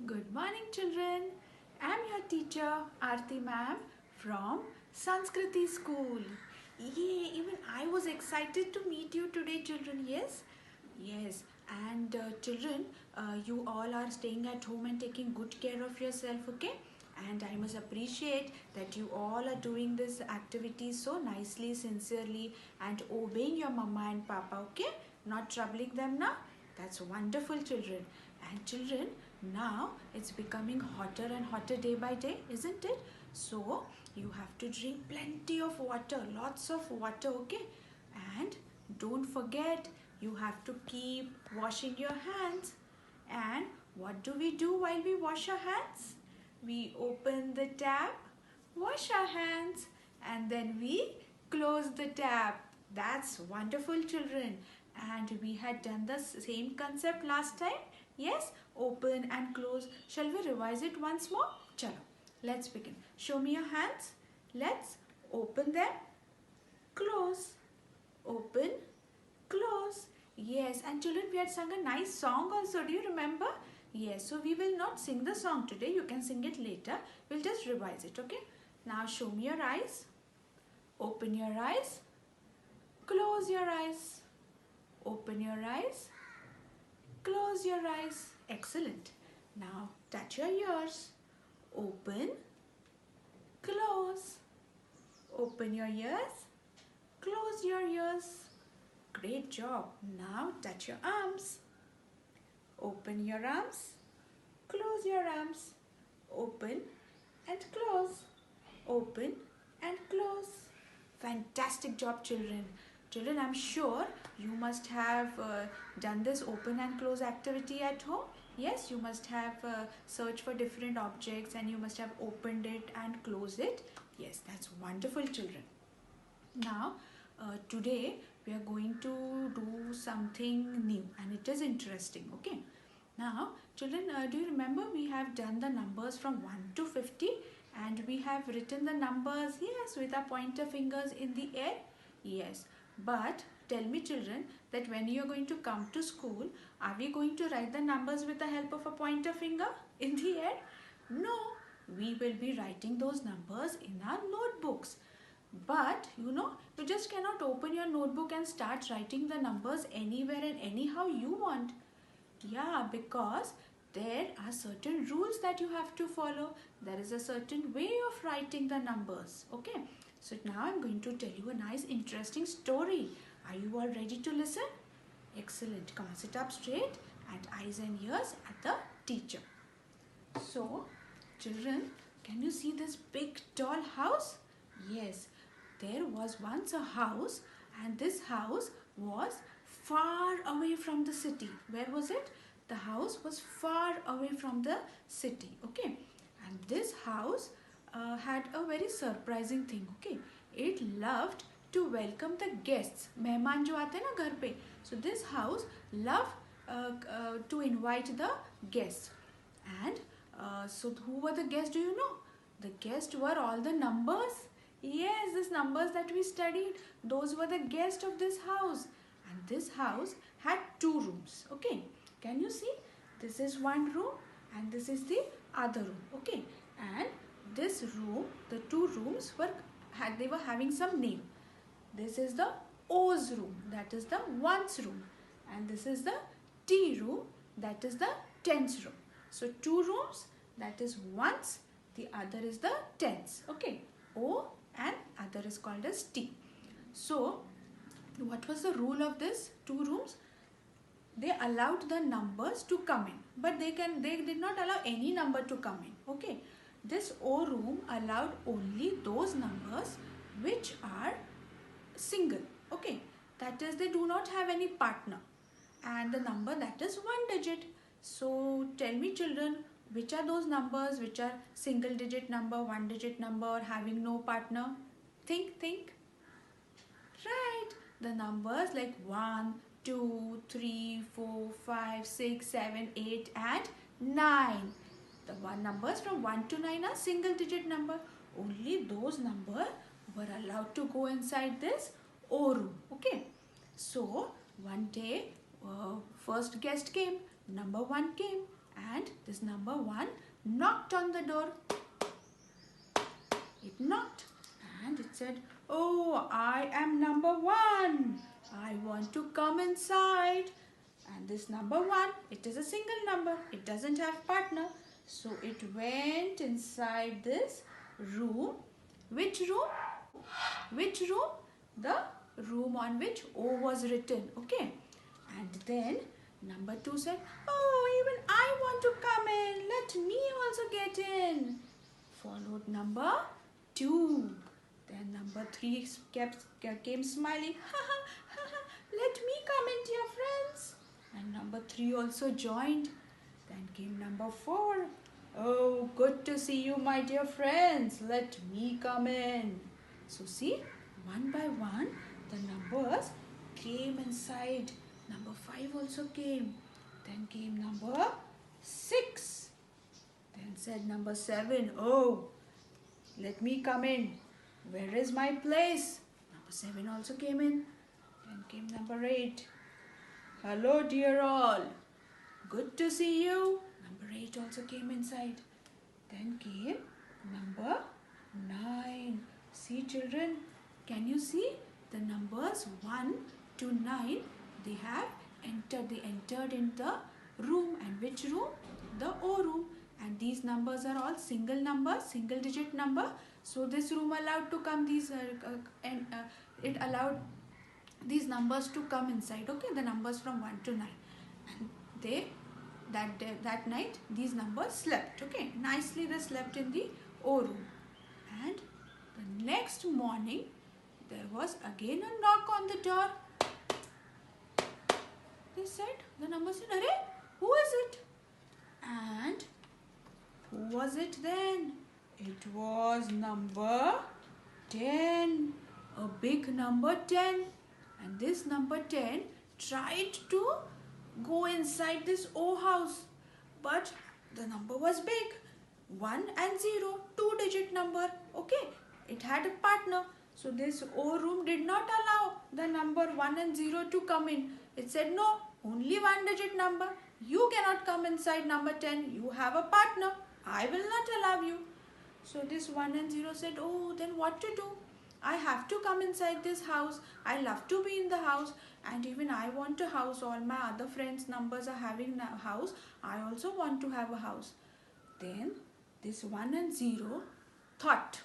Good morning, children. I'm your teacher, Aarti ma'am, from Sanskriti school. Yay, even I was excited to meet you today, children. Yes? Yes. And children, you all are staying at home and taking good care of yourself, okay? And I must appreciate that you all are doing this activity so nicely, sincerely, and obeying your mama and papa, okay? Not troubling them now. That's wonderful, children. And children, now it's becoming hotter and hotter day by day, isn't it? So you have to drink plenty of water, lots of water, okay? And don't forget, you have to keep washing your hands. And what do we do while we wash our hands? We open the tap, wash our hands, and then we close the tap. That's wonderful, children. And we had done the same concept last time. Yes, open and close. Shall we revise it once more? Chalo, let's begin. Show me your hands. Let's open them, close, open, close. Yes, and children, we had sung a nice song also. Do you remember? Yes, so we will not sing the song today. You can sing it later. We'll just revise it, okay? Now show me your eyes. Open your eyes. Close your eyes. Open your eyes. Close your eyes. Excellent. Now touch your ears. Open. Close. Open your ears. Close your ears. Great job. Now touch your arms. Open your arms. Close your arms. Open and close. Open and close. Fantastic job, children. Children, I'm sure you must have done this open and close activity at home. Yes, you must have searched for different objects and you must have opened it and closed it. Yes, that's wonderful, children. Now, today we are going to do something new and it is interesting, okay? Now, children, do you remember we have done the numbers from 1 to 50 and we have written the numbers, yes, with our pointer fingers in the air? Yes, but tell me, children, that when you are going to come to school, are we going to write the numbers with the help of a pointer finger in the air? No, we will be writing those numbers in our notebooks. But you just cannot open your notebook and start writing the numbers anywhere and anyhow you want. Yeah, because there are certain rules that you have to follow. There is a certain way of writing the numbers. Okay, so now I'm going to tell you a nice interesting story. Are you all ready to listen? Excellent. Come on, sit up straight and eyes and ears at the teacher. So, children, can you see this big tall house? Yes, there was once a house and this house was far away from the city. Where was it? The house was far away from the city, okay? And this house had a very surprising thing, okay? It loved to welcome the guests. Mehman jo aate na ghar pe. So this house loved to invite the guests. And so who were the guests, do you know? The guests were all the numbers. Yes, these numbers that we studied, those were the guests of this house. And this house had 2 rooms, okay? Can you see? This is one room and this is the other room, okay? And this room, the 2 rooms they were having some name. This is the O's room, that is the ones room. And this is the T room, that is the tens room. So 2 rooms, that is ones, the other is the tens, okay? O and other is called as T. So what was the rule of this 2 rooms? They allowed the numbers to come in, but they did not allow any number to come in, okay? This O room allowed only those numbers which are single, okay? That is, they do not have any partner, and the number that is 1 digit. So tell me, children, which are those numbers which are single digit number, 1 digit number, or having no partner? Think. Right, the numbers like 1, 2, 3, 4, 5, 6, 7, 8 and 9. The numbers from 1 to 9 are single digit number. Only those numbers were allowed to go inside this O room, okay? So one day first guest came, number 1 came. and this number 1 knocked on the door. It knocked and it said, "Oh, I am number 1. I want to come inside." And this number 1, it is a single number. It doesn't have partner. So it went inside this room. Which room? Which room? The room on which O was written. Okay. And then number 2 said, "Oh, even I want to come in. Let me also get in." Followed number 2. Then number 3 came smiling. "Ha ha ha ha. Let me come in, dear friends." And number 3 also joined. Then came number 4. "Oh, good to see you, my dear friends. Let me come in." So see, one by one, the numbers came inside. Number 5 also came. Then came number 6. Then said number 7, "Oh, let me come in. Where is my place?" Number 7 also came in. Then came number 8. "Hello, dear all. Good to see you." Number 8 also came inside. Then came number 9. See, children, can you see the numbers 1 to 9? They entered in the room. And which room? The O room. And these numbers are all single numbers, single digit number. So this room allowed to come it allowed these numbers to come inside. Okay, the numbers from 1 to 9. And that night these numbers slept. Okay, nicely they slept in the O room. And the next morning there was again a knock on the door. They said, the number said, "Arey, who is it?" And who was it then? It was number 10. A big number 10. And this number 10 tried to go inside this O house. But the number was big. 1 and 0, 2-digit number. Okay, it had a partner. So this O room did not allow the number 1 and 0 to come in. It said, "No, only 1-digit number. You cannot come inside number 10. You have a partner. I will not allow you." So this 1 and 0 said, "Oh, then what to do? I have to come inside this house. I love to be in the house, and even I want a house. All my other friends' numbers are having a house. I also want to have a house." Then this 1 and 0 thought.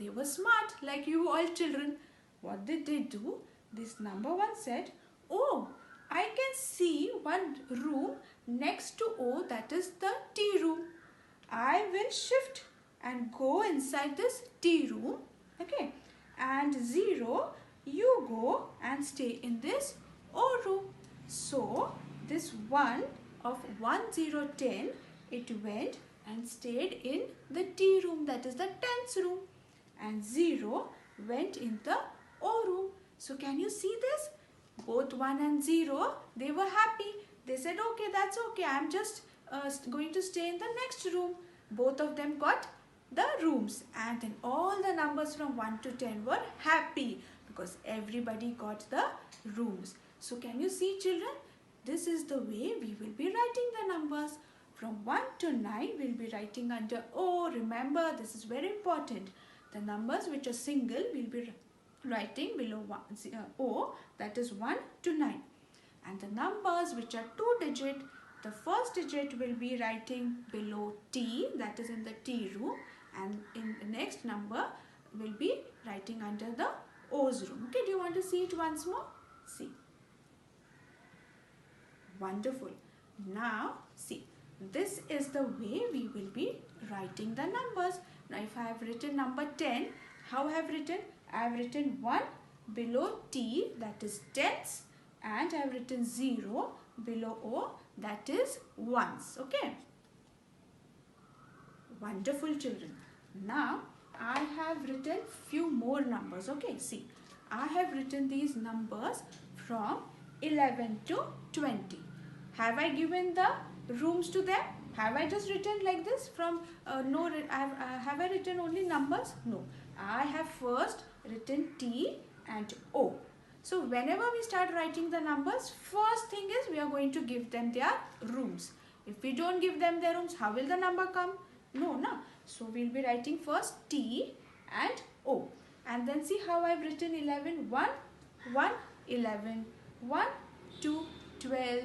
They were smart like you all children. What did they do? This number 1 said, "Oh, I can see one room next to O, that is the T room. I will shift and go inside this T room. Okay. And 0, you go and stay in this O room." So this 1 of 1, 0, 10, it went and stayed in the T room, that is the 10th room. And 0 went in the O room. So can you see this? Both 1 and 0, they were happy. They said, "Okay, that's okay. I'm just going to stay in the next room." Both of them got the rooms. And then all the numbers from 1 to 10 were happy because everybody got the rooms. So can you see, children? This is the way we will be writing the numbers. From 1 to 9, we'll be writing under O. Remember, this is very important. The numbers which are single, we'll be writing below O, that is 1 to 9. And the numbers which are 2-digit, the first digit will be writing below T, that is in the T room, and in the next number will be writing under the O's room. Okay, do you want to see it once more? See. Wonderful. Now see, this is the way we will be writing the numbers. Now if I have written number 10, how I have written? I have written 1 below T, that is tens, and I have written 0 below O, that is ones. Okay. Wonderful, children. Now I have written few more numbers. Okay, see, I have written these numbers from 11 to 20. Have I given the rooms to them? Have I just written like this from no? Have I written only numbers? No. I have first written T and O. So whenever we start writing the numbers, first thing is we are going to give them their rooms. If we don't give them their rooms, how will the number come? No, na. So we'll be writing first T and O. And then see how I've written 11. 1, 1, 11. 1, 2, 12.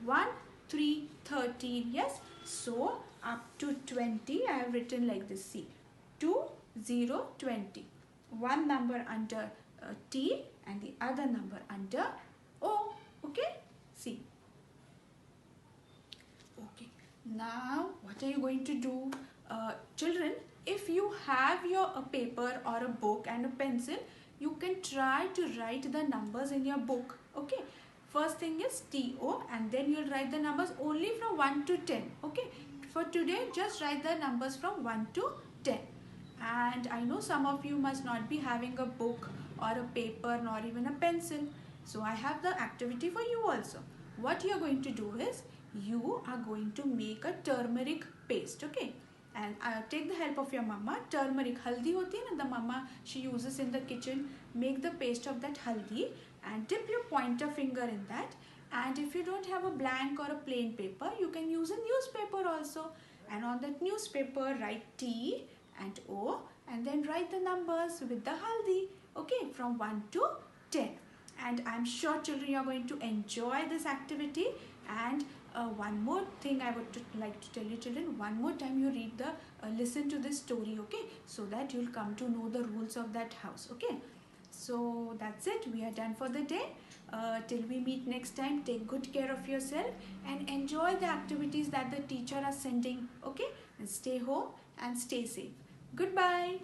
1, 3, 13. Yes. So up to 20 I have written like this. See. 2, 0, 20. One number under T and the other number under O. Okay. See. Okay. Now what are you going to do? Children, if you have your paper or a book and a pencil, you can try to write the numbers in your book. Okay. First thing is TO and then you'll write the numbers only from 1 to 10. Okay. For today, just write the numbers from 1 to 10. And I know some of you must not be having a book or a paper nor even a pencil. So I have the activity for you also. What you are going to do is, you are going to make a turmeric paste. Okay. And take the help of your mama. Turmeric, haldi hoti hai na, the mama she uses in the kitchen. Make the paste of that haldi and dip your pointer finger in that. And if you don't have a blank or a plain paper, you can use a newspaper also. And on that newspaper, write T and O and then write the numbers with the haldi. Okay, from 1 to 10. And I'm sure children, you are going to enjoy this activity. And one more thing I would like to tell you children, one more time you read the listen to this story, okay, so that you'll come to know the rules of that house. Okay, so that's it, we are done for the day. Till we meet next time, take good care of yourself and enjoy the activities that the teacher are sending. Okay, and stay home and stay safe. Goodbye.